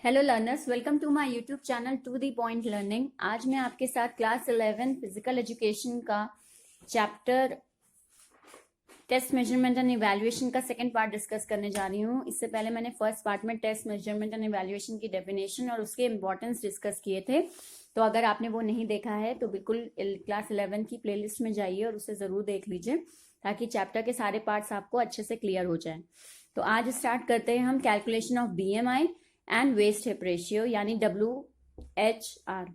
Hello learners, welcome to my YouTube channel to the point learning. आज मैं आपके साथ क्लास 11 फिजिकल एजुकेशन का chapter test measurement and evaluation का second part discuss करने जा रही हूँ। इससे पहले मैंने फर्स्ट पार्ट में टेस्ट मेजरमेंट एंड इवैल्यूएशन की डेफिनेशन और उसके इंपॉर्टेंस डिस्कस किए थे। तो अगर आपने वो नहीं देखा है तो बिल्कुल क्लास 11 की प्लेलिस्ट में जाइए और उसे ज़रूर देख लीजिए ताकि चैप्टर के सारे पार्ट्स आपको अच्छे से क्लियर हो जाए। तो आज स्टार्ट करते हैं हम calculation of BMI and waist hip ratio यानी WHR।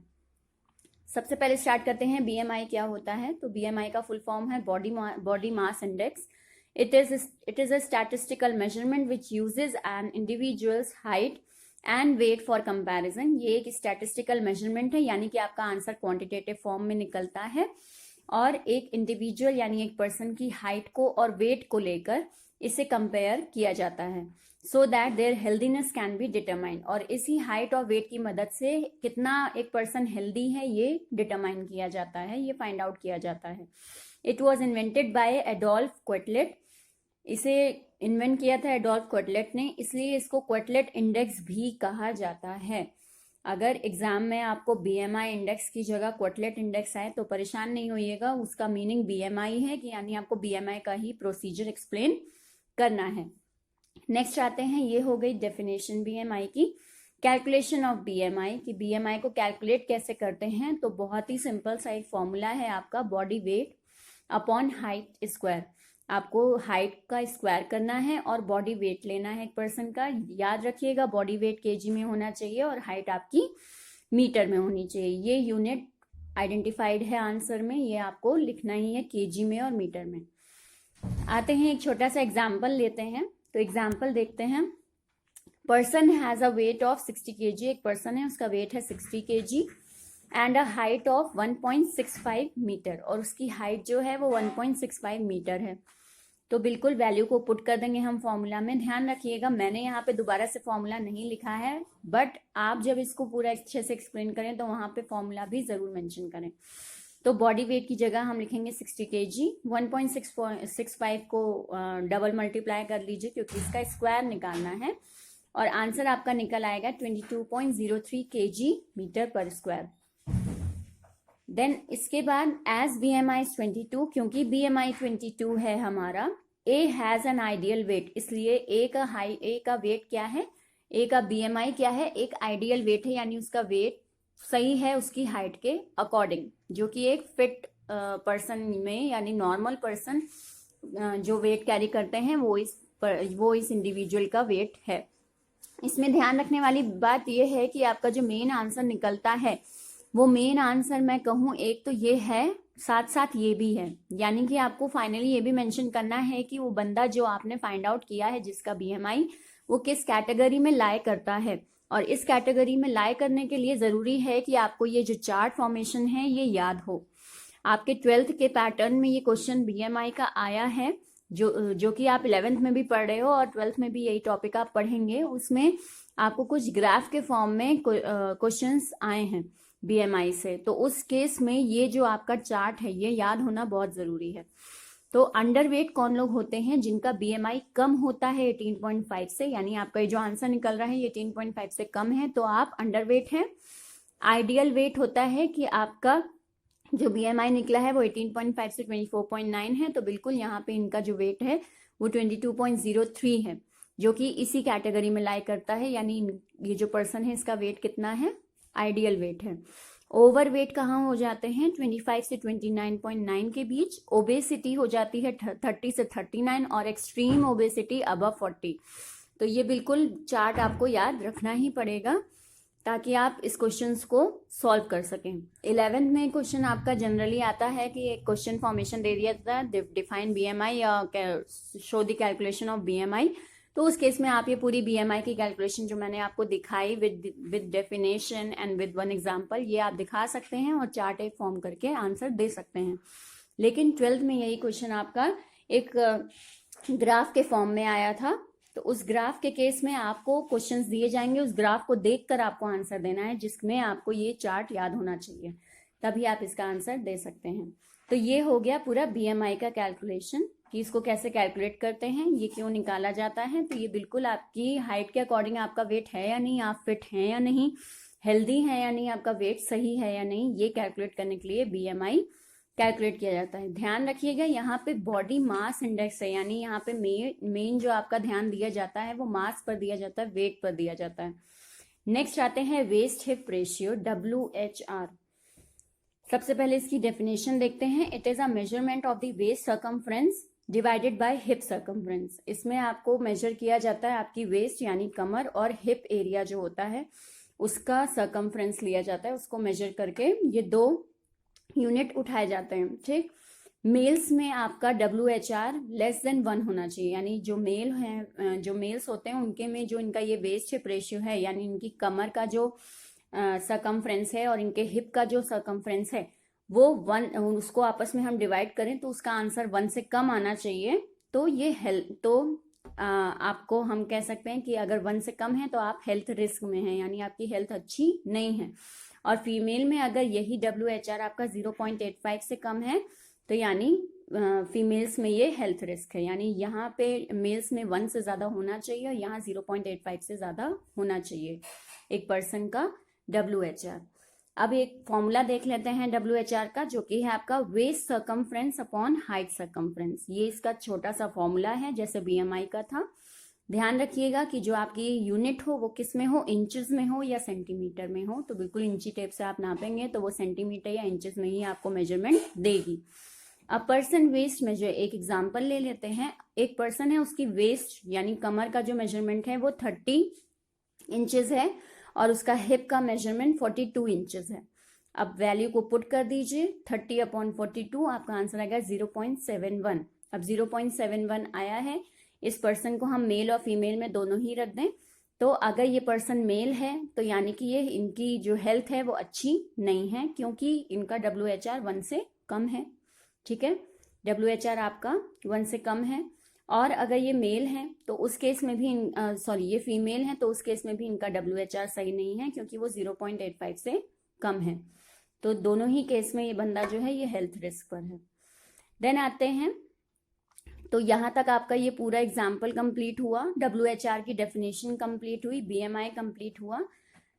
सबसे पहले स्टार्ट करते हैं BMI क्या होता है। तो BMI का फुल फॉर्म है body mass index. It is a statistical measurement which uses an individuals height and weight for comparison. ये एक स्टैटिस्टिकल मेजरमेंट है यानी कि आपका आंसर क्वांटिटेटिव फॉर्म में निकलता है और एक इंडिविजुअल यानी एक पर्सन की हाइट को और वेट को लेकर इसे कंपेयर किया जाता है so that there healthiness can be determined. और इसी हाइट और वेट की मदद से कितना एक पर्सन हेल्दी है ये डिटरमाइन किया जाता है, ये फाइंड आउट किया जाता है। It was invented by Adolphe Quetelet. इसे इन्वेंट किया था एडोल्फ क्वेटलेट ने, इसलिए इसको क्वेटलेट इंडेक्स भी कहा जाता है। अगर एग्जाम में आपको BMI इंडेक्स की जगह क्वेटलेट इंडेक्स आए तो परेशान नहीं होइएगा, उसका मीनिंग BMI है कि यानी आपको BMI का ही प्रोसीजर एक्सप्लेन करना है। नेक्स्ट आते हैं, ये हो गई डेफिनेशन BMI की। कैलकुलेशन ऑफ BMI कि BMI को कैलकुलेट कैसे करते हैं, तो बहुत ही सिंपल सा एक फॉर्मूला है आपका, body weight upon height square. आपको हाइट का स्क्वायर करना है और बॉडी वेट लेना है एक पर्सन का। याद रखिएगा बॉडी वेट kg में होना चाहिए और हाइट आपकी मीटर में होनी चाहिए। ये यूनिट आइडेंटिफाइड है आंसर में, ये आपको लिखना ही है kg में और मीटर में। आते हैं एक छोटा सा एग्जाम्पल लेते हैं। तो एग्जाम्पल देखते हैं। Person has a weight of 60 kg। एक पर्सन है, उसका वेट है 60 kg and a height of 1.65 metre, और उसकी हाइट जो है वो 1.65 मीटर है। तो बिल्कुल वैल्यू को पुट कर देंगे हम फॉर्मूला में। ध्यान रखिएगा मैंने यहाँ पे दोबारा से फॉर्मूला नहीं लिखा है, बट आप जब इसको पूरा अच्छे से एक्सप्लेन करें तो वहां पे फॉर्मूला भी जरूर मेंशन करें। तो बॉडी वेट की जगह हम लिखेंगे 60 kg। 1.65 को डबल मल्टीप्लाई कर लीजिए क्योंकि इसका स्क्वायर निकालना है, और आंसर आपका निकल आएगा 22.03 kg मीटर पर स्क्वायर। देन इसके बाद एज BMI is 22, क्योंकि BMI 22 है हमारा। A has an ideal weight, इसलिए A का वेट क्या है, A का BMI क्या है, एक आइडियल वेट है यानी उसका वेट सही है उसकी हाइट के अकॉर्डिंग, जो कि एक फिट पर्सन में यानी नॉर्मल पर्सन जो वेट कैरी करते हैं वो इस इंडिविजुअल का वेट है। इसमें ध्यान रखने वाली बात यह है कि आपका जो मेन आंसर निकलता है वो मेन आंसर मैं कहूँ एक तो ये है, साथ साथ ये भी है, यानी कि आपको फाइनली ये भी मेंशन करना है कि वो बंदा जो आपने फाइंड आउट किया है जिसका BMI वो किस कैटेगरी में लाई करता है। और इस कैटेगरी में लाई करने के लिए जरूरी है कि आपको ये जो चार्ट फॉर्मेशन है ये याद हो। आपके 12th के पैटर्न में ये क्वेश्चन BMI का आया है, जो कि आप 11th में भी पढ़ रहे हो और 12th में भी यही टॉपिक आप पढ़ेंगे। उसमें आपको कुछ ग्राफ के फॉर्म में क्वेश्चंस आए हैं BMI से, तो उस केस में ये जो आपका चार्ट है ये याद होना बहुत जरूरी है। तो अंडरवेट कौन लोग होते हैं, जिनका BMI कम होता है 18.5 से, यानी आपका जो आंसर निकल रहा है ये 18.5 से कम है तो आप अंडरवेट हैं। आइडियल वेट होता है कि आपका जो BMI निकला है वो 18.5 से 24.9 है, तो बिल्कुल यहाँ पे इनका जो वेट है वो 22.03 है, जो कि इसी कैटेगरी में लाई करता है, यानी ये जो पर्सन है इसका वेट कितना है, आइडियल वेट है। ओवर वेट कहाँ हो जाते हैं, 25 से 29.9 के बीच। ओबेसिटी हो जाती है 30 से 39 और एक्सट्रीम ओबेसिटी अबव 40। तो ये बिल्कुल चार्ट आपको याद रखना ही पड़ेगा ताकि आप इस क्वेश्चंस को सॉल्व कर सकें। 11th में क्वेश्चन आपका जनरली आता है कि एक क्वेश्चन फॉर्मेशन दे दिया था, डिफाइन BMI या show the calculation of BMI। तो उस केस में आप ये पूरी BMI की कैलकुलेशन जो मैंने आपको दिखाई with definition and with one example, ये आप दिखा सकते हैं और चार्ट एक फॉर्म करके आंसर दे सकते हैं। लेकिन 12th में यही क्वेश्चन आपका एक ग्राफ के फॉर्म में आया था, तो उस ग्राफ के केस में आपको क्वेश्चंस दिए जाएंगे, उस ग्राफ को देखकर आपको आंसर देना है, जिसमें आपको ये चार्ट याद होना चाहिए, तभी आप इसका आंसर दे सकते हैं। तो ये हो गया पूरा BMI का कैलकुलेशन। कि इसको कैसे कैलकुलेट करते हैं, ये क्यों निकाला जाता है। तो ये बिल्कुल आपकी हाइट के अकॉर्डिंग आपका वेट है या नहीं, आप फिट हैं या नहीं, हेल्दी है या नहीं, आपका वेट सही है या नहीं, ये कैलकुलेट करने के लिए BMI कैलकुलेट किया जाता है। ध्यान रखिएगा यहाँ पे बॉडी मास इंडेक्स है, यानी यहाँ पे मेन जो आपका ध्यान दिया जाता है वो मास पर दिया जाता है, वेट पर दिया जाता है। नेक्स्ट आते हैं वेस्ट हिप रेशियो, WHR। सबसे पहले इसकी डेफिनेशन देखते हैं। It is a measurement of the waist circumference divided by hip circumference. इसमें आपको मेजर किया जाता है आपकी वेस्ट यानी कमर और हिप एरिया जो होता है उसका सर्कमफ्रेंस लिया जाता है, उसको मेजर करके ये 2 यूनिट उठाए जाते हैं। ठीक, मेल्स में आपका WHR लेस देन 1 होना चाहिए, यानी जो मेल हैं, जो मेल्स होते हैं उनके में जो इनका ये वेस्ट हिप रेशियो है, यानी इनकी कमर का जो सर्कमफ्रेंस है और इनके हिप का जो सर्कमफ्रेंस है वो 1, उसको आपस में हम डिवाइड करें तो उसका आंसर 1 से कम आना चाहिए। तो ये आपको हम कह सकते हैं कि अगर 1 से कम है तो आप हेल्थ रिस्क में हैं, यानी आपकी हेल्थ अच्छी नहीं है। और फीमेल में अगर यही WHR आपका 0.85 से कम है तो यानी फीमेल्स में ये हेल्थ रिस्क है, यानी यहाँ पे मेल्स में 1 से ज्यादा होना चाहिए और यहाँ 0.85 से ज्यादा होना चाहिए एक पर्सन का WHR। अब एक फॉर्मूला देख लेते हैं WHR का, जो कि है आपका waist circumference upon height circumference. ये इसका छोटा सा फॉर्मूला है जैसे BMI का था। ध्यान रखिएगा कि जो आपकी यूनिट हो वो किस में हो, इंचेस में हो या सेंटीमीटर में हो। तो बिल्कुल इंची टेप से आप नापेंगे तो वो सेंटीमीटर या इंचेस में ही आपको मेजरमेंट देगी। अब पर्सन वेस्ट मेजर, एक एग्जांपल ले लेते हैं। एक पर्सन है, उसकी वेस्ट यानी कमर का जो मेजरमेंट है वो 30 इंचेस है और उसका हिप का मेजरमेंट 42 इंचेस है। अब वैल्यू को पुट कर दीजिए, 30/42, आपका आंसर आएगा 0.71। अब 0.71 आया है, इस पर्सन को हम मेल और फीमेल में दोनों ही रख दें। तो अगर ये पर्सन मेल है तो यानी कि ये इनकी जो हेल्थ है वो अच्छी नहीं है, क्योंकि इनका WHR 1 से कम है। ठीक है, WHR आपका 1 से कम है। और अगर ये मेल है तो उस केस में भी ये फीमेल है तो उस केस में भी इनका WHR सही नहीं है, क्योंकि वो 0.85 से कम है। तो दोनों ही केस में ये बंदा जो है ये हेल्थ रिस्क पर है। देन आते हैं, तो यहाँ तक आपका ये पूरा एग्जाम्पल कंप्लीट हुआ, WHR की डेफिनेशन कंप्लीट हुई, BMI कंप्लीट हुआ।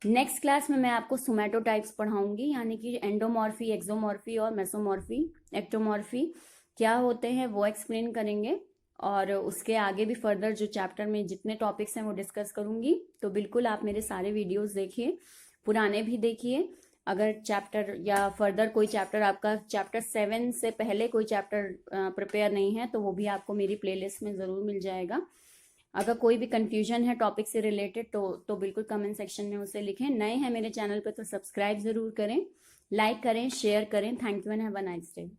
नेक्स्ट क्लास में मैं आपको सोमैटोटाइप्स पढ़ाऊंगी, यानी कि एंडोमॉर्फी, एक्सोमॉर्फी और मेसोमॉर्फी, एक्टोमॉर्फी क्या होते हैं वो एक्सप्लेन करेंगे। और उसके आगे भी फर्दर जो चैप्टर में जितने टॉपिक्स हैं वो डिस्कस करूंगी। तो बिल्कुल आप मेरे सारे वीडियोस देखिए, पुराने भी देखिए। अगर चैप्टर या फर्दर कोई चैप्टर आपका चैप्टर 7 से पहले कोई चैप्टर प्रिपेयर नहीं है तो वो भी आपको मेरी प्लेलिस्ट में ज़रूर मिल जाएगा। अगर कोई भी कंफ्यूजन है टॉपिक से रिलेटेड तो बिल्कुल कमेंट सेक्शन में उसे लिखें। नए हैं मेरे चैनल पे तो सब्सक्राइब ज़रूर करें, लाइक करें, शेयर करें। Thank you and have a nice day.